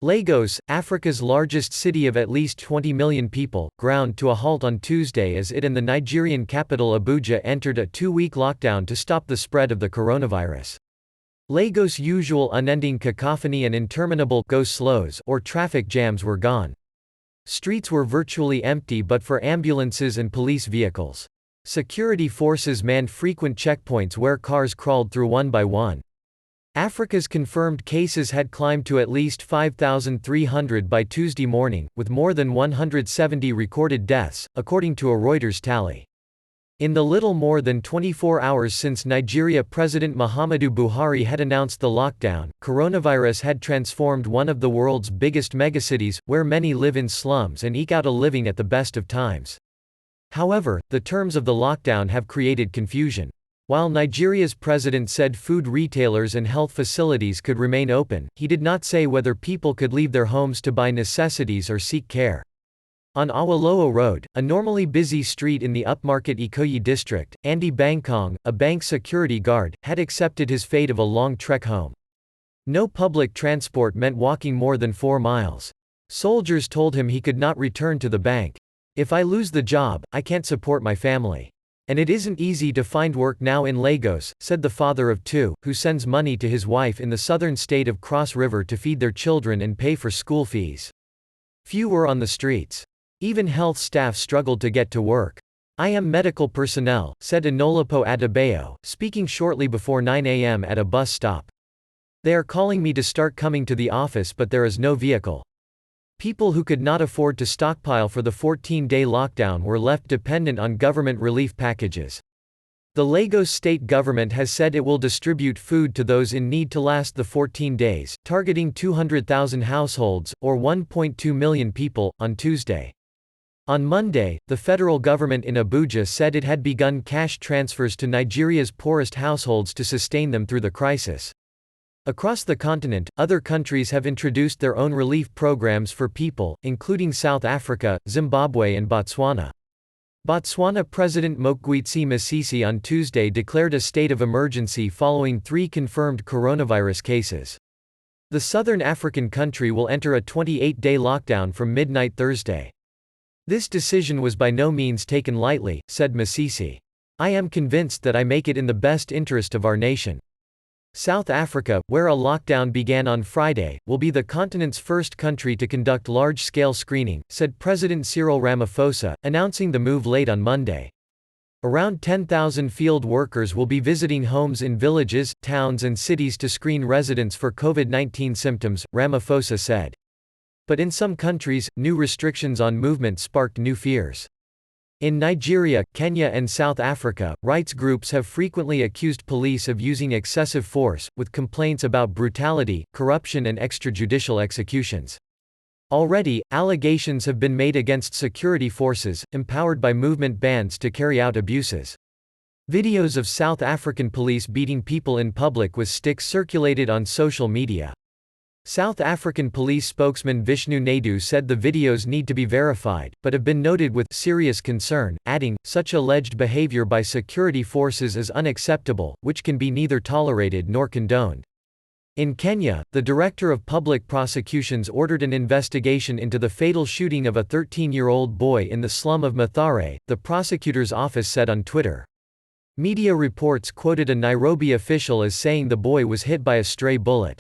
Lagos, Africa's largest city of at least 20 million people, ground to a halt on Tuesday as it and the Nigerian capital Abuja entered a two-week lockdown to stop the spread of the coronavirus. Lagos' usual unending cacophony and interminable go-slows or traffic jams were gone. Streets were virtually empty but for ambulances and police vehicles. Security forces manned frequent checkpoints where cars crawled through one by one. Africa's confirmed cases had climbed to at least 5,300 by Tuesday morning, with more than 170 recorded deaths, according to a Reuters tally. In the little more than 24 hours since Nigeria President Muhammadu Buhari had announced the lockdown, coronavirus had transformed one of the world's biggest megacities, where many live in slums and eke out a living at the best of times. However, the terms of the lockdown have created confusion. While Nigeria's president said food retailers and health facilities could remain open, he did not say whether people could leave their homes to buy necessities or seek care. On Awolowo Road, a normally busy street in the upmarket Ikoyi district, Andy Bankong, a bank security guard, had accepted his fate of a long trek home. No public transport meant walking more than 4 miles. Soldiers told him he could not return to the bank. "If I lose the job, I can't support my family. And it isn't easy to find work now in Lagos," said the father of 2, who sends money to his wife in the southern state of Cross River to feed their children and pay for school fees. Few were on the streets. Even health staff struggled to get to work. "I am medical personnel," said Enolapo Adebayo, speaking shortly before 9 a.m. at a bus stop. "They are calling me to start coming to the office but there is no vehicle." People who could not afford to stockpile for the 14-day lockdown were left dependent on government relief packages. The Lagos state government has said it will distribute food to those in need to last the 14 days, targeting 200,000 households, or 1.2 million people, on Tuesday. On Monday, the federal government in Abuja said it had begun cash transfers to Nigeria's poorest households to sustain them through the crisis. Across the continent, other countries have introduced their own relief programs for people, including South Africa, Zimbabwe and Botswana. Botswana President Mokgweetsi Masisi on Tuesday declared a state of emergency following 3 confirmed coronavirus cases. The southern African country will enter a 28-day lockdown from midnight Thursday. "This decision was by no means taken lightly," said Masisi. "I am convinced that I make it in the best interest of our nation." South Africa, where a lockdown began on Friday, will be the continent's first country to conduct large-scale screening, said President Cyril Ramaphosa, announcing the move late on Monday. Around 10,000 field workers will be visiting homes in villages, towns and cities to screen residents for COVID-19 symptoms, Ramaphosa said. But in some countries, new restrictions on movement sparked new fears. In Nigeria, Kenya and South Africa, rights groups have frequently accused police of using excessive force, with complaints about brutality, corruption and extrajudicial executions. Already, allegations have been made against security forces, empowered by movement bands to carry out abuses. Videos of South African police beating people in public with sticks circulated on social media. South African police spokesman Vishnu Naidu said the videos need to be verified, but have been noted with serious concern, adding, "Such alleged behavior by security forces is unacceptable, which can be neither tolerated nor condoned." In Kenya, the Director of Public Prosecutions ordered an investigation into the fatal shooting of a 13-year-old boy in the slum of Mathare, the prosecutor's office said on Twitter. Media reports quoted a Nairobi official as saying the boy was hit by a stray bullet.